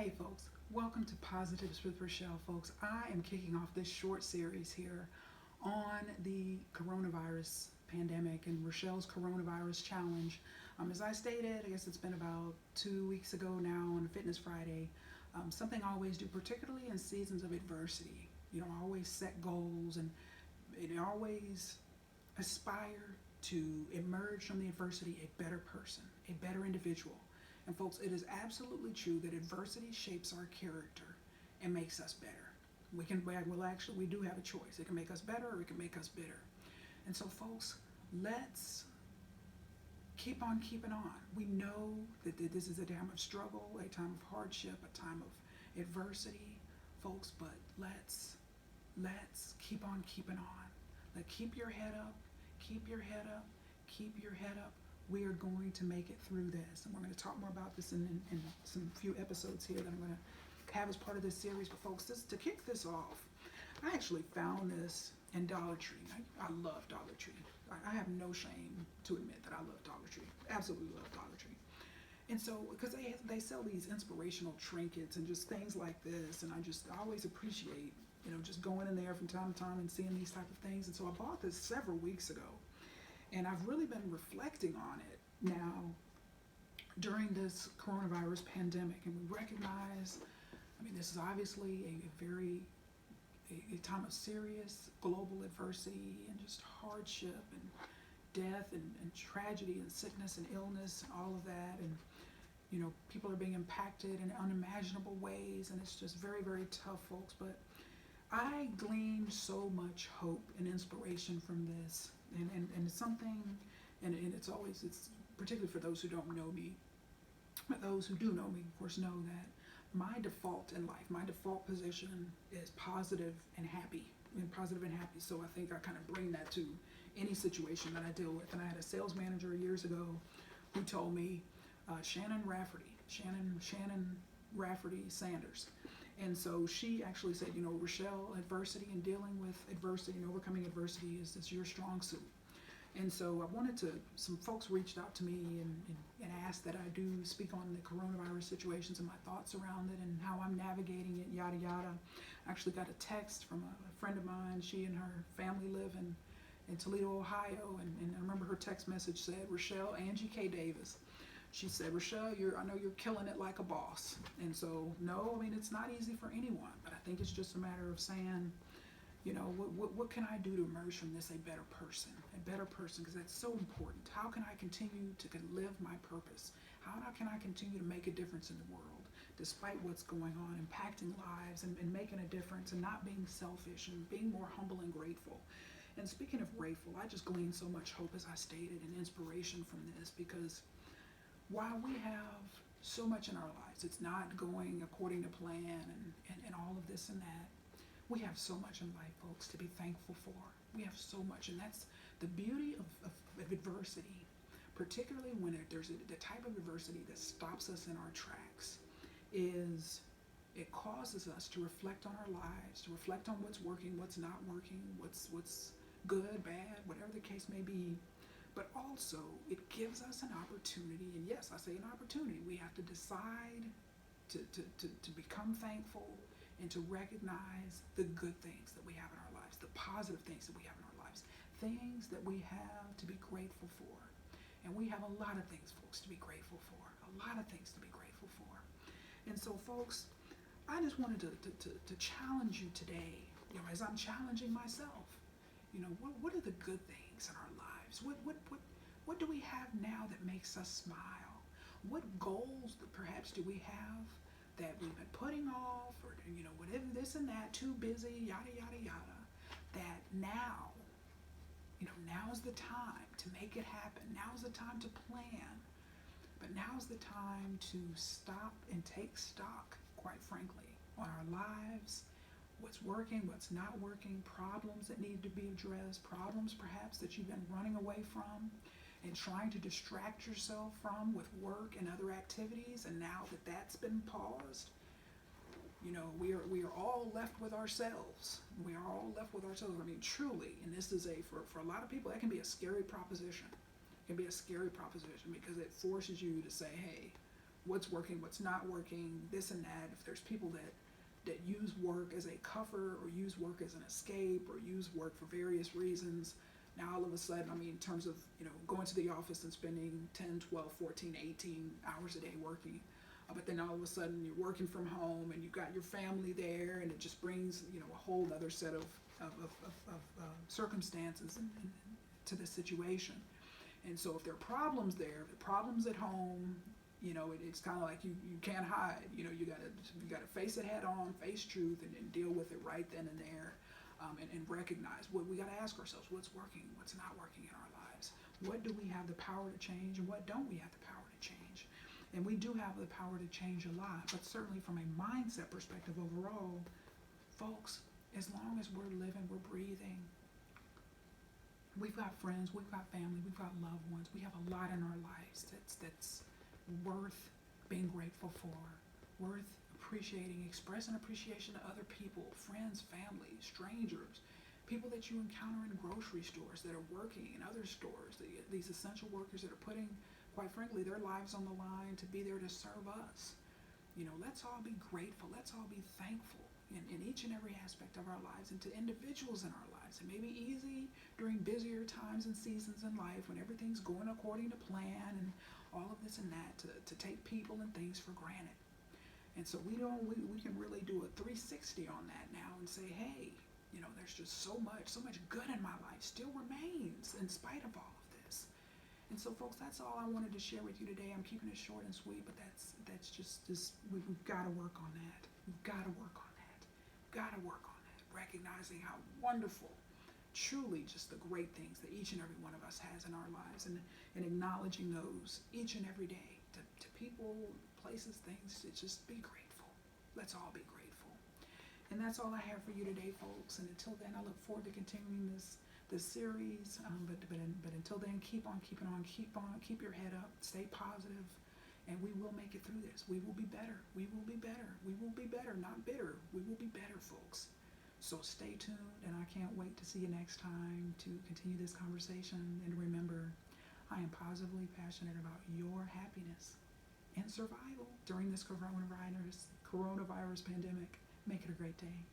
Hey folks, welcome to Positives with Rachelle, folks. I am kicking off this short series here on the coronavirus pandemic and Rachelle's coronavirus challenge. As I stated, I guess it's been about 2 weeks ago now on Fitness Friday. Something I always do, particularly in seasons of adversity. I always set goals and always aspire to emerge from the adversity a better person, a better individual. And folks, it is absolutely true that adversity shapes our character and makes us better. We do have a choice. It can make us better or it can make us bitter. And so folks, let's keep on keeping on. We know that this is a time of struggle, a time of hardship, a time of adversity, folks, but let's keep on keeping on. Keep your head up, keep your head up, keep your head up. We are going to make it through this. And we're going to talk more about this in some few episodes here that I'm going to have as part of this series. But folks, to kick this off, I actually found this in Dollar Tree. I love Dollar Tree. I have no shame to admit that I love Dollar Tree. Absolutely love Dollar Tree. And so, because they sell these inspirational trinkets and just things like this, and I always appreciate, just going in there from time to time and seeing these type of things. And so I bought this several weeks ago. And I've really been reflecting on it now during this coronavirus pandemic. And we recognize, this is obviously a time of serious global adversity and just hardship and death and tragedy and sickness and illness and all of that. And, people are being impacted in unimaginable ways. And it's just very, very tough, folks. But I gleaned so much hope and inspiration from this. And it's something, and it's particularly for those who don't know me, but those who do know me, of course, know that my default in life, my default position is positive and happy. So I think I kind of bring that to any situation that I deal with. And I had a sales manager years ago who told me, Shannon Rafferty Sanders. And so she actually said, Rachelle, adversity and dealing with adversity and overcoming adversity is your strong suit. And so some folks reached out to me and asked that I do speak on the coronavirus situations and my thoughts around it and how I'm navigating it, yada, yada. I actually got a text from a friend of mine. She and her family live in Toledo, Ohio. And I remember her text message said, Rachelle, Angie K. Davis. She said, Rachelle, I know you're killing it like a boss. And so, no, it's not easy for anyone, but I think it's just a matter of saying, what can I do to emerge from this a better person, because that's so important. How can I continue to live my purpose? How can I continue to make a difference in the world, despite what's going on, impacting lives and making a difference and not being selfish and being more humble and grateful. And speaking of grateful, I just gleaned so much hope, as I stated, and inspiration from this, because while we have so much in our lives, it's not going according to plan and all of this and that, we have so much in life, folks, to be thankful for. We have so much, and that's the beauty of adversity, particularly when there's the type of adversity that stops us in our tracks, is it causes us to reflect on our lives, to reflect on what's working, what's not working, what's good, bad, whatever the case may be. But also, it gives us an opportunity, and yes, I say an opportunity. We have to decide to become thankful and to recognize the good things that we have in our lives, the positive things that we have in our lives, things that we have to be grateful for. And we have a lot of things, folks, to be grateful for, a lot of things to be grateful for. And so, folks, I just wanted to challenge you today, as I'm challenging myself. What are the good things in our lives? What do we have now that makes us smile? What goals perhaps do we have that we've been putting off, or whatever, this and that, too busy, yada, yada, yada, that now is the time to make it happen. Now's the time to plan. But now's the time to stop and take stock, quite frankly, on our lives, what's working, what's not working, problems that need to be addressed, problems perhaps that you've been running away from and trying to distract yourself from with work and other activities. And now that that's been paused, we are all left with ourselves. We are all left with ourselves. Truly, and this is for a lot of people, that can be a scary proposition. It can be a scary proposition because it forces you to say, hey, what's working, what's not working, this and that. If there's people that use work as a cover or use work as an escape or use work for various reasons, now all of a sudden, I mean, in terms of, going to the office and spending 10, 12, 14, 18 hours a day working, but then all of a sudden you're working from home and you've got your family there, and it just brings, a whole other set of circumstances to the situation. And so if there are problems there, the problems at home, it's kind of like you can't hide. You gotta face it head on, face truth, and deal with it right then and there, and recognize what we gotta ask ourselves: what's working, what's not working in our lives. What do we have the power to change, and what don't we have the power to change? And we do have the power to change a lot, but certainly from a mindset perspective overall, folks, as long as we're living, we're breathing, we've got friends, we've got family, we've got loved ones, we have a lot in our lives that's worth being grateful for, worth appreciating, expressing appreciation to other people, friends, family, strangers, people that you encounter in grocery stores that are working in other stores, these essential workers that are putting, quite frankly, their lives on the line to be there to serve us. Let's all be grateful. Let's all be thankful in each and every aspect of our lives, and to individuals in our lives. It may be easy during busier times and seasons in life when everything's going according to plan and all of this and that, to take people and things for granted. And so we can really do a 360 on that now and say, hey, there's just so much good in my life still remains in spite of all of this. And so, folks, that's all I wanted to share with you today. I'm keeping it short and sweet, but that's just we've got to work on that. We've got to work on that. Got to work on that. Recognizing how wonderful, truly just the great things that each and every one of us has in our lives, and acknowledging those each and every day to people, places, things, to just be grateful. Let's all be grateful. And that's all I have for you today, folks. And until then, I look forward to continuing this series. But until then, keep on keeping on, keep your head up, stay positive, and we will make it through this. We will be better. We will be better. We will be better, not bitter. We will be better, folks. So stay tuned, and I can't wait to see you next time to continue this conversation. And remember, I am positively passionate about your happiness and survival during this coronavirus pandemic. Make it a great day.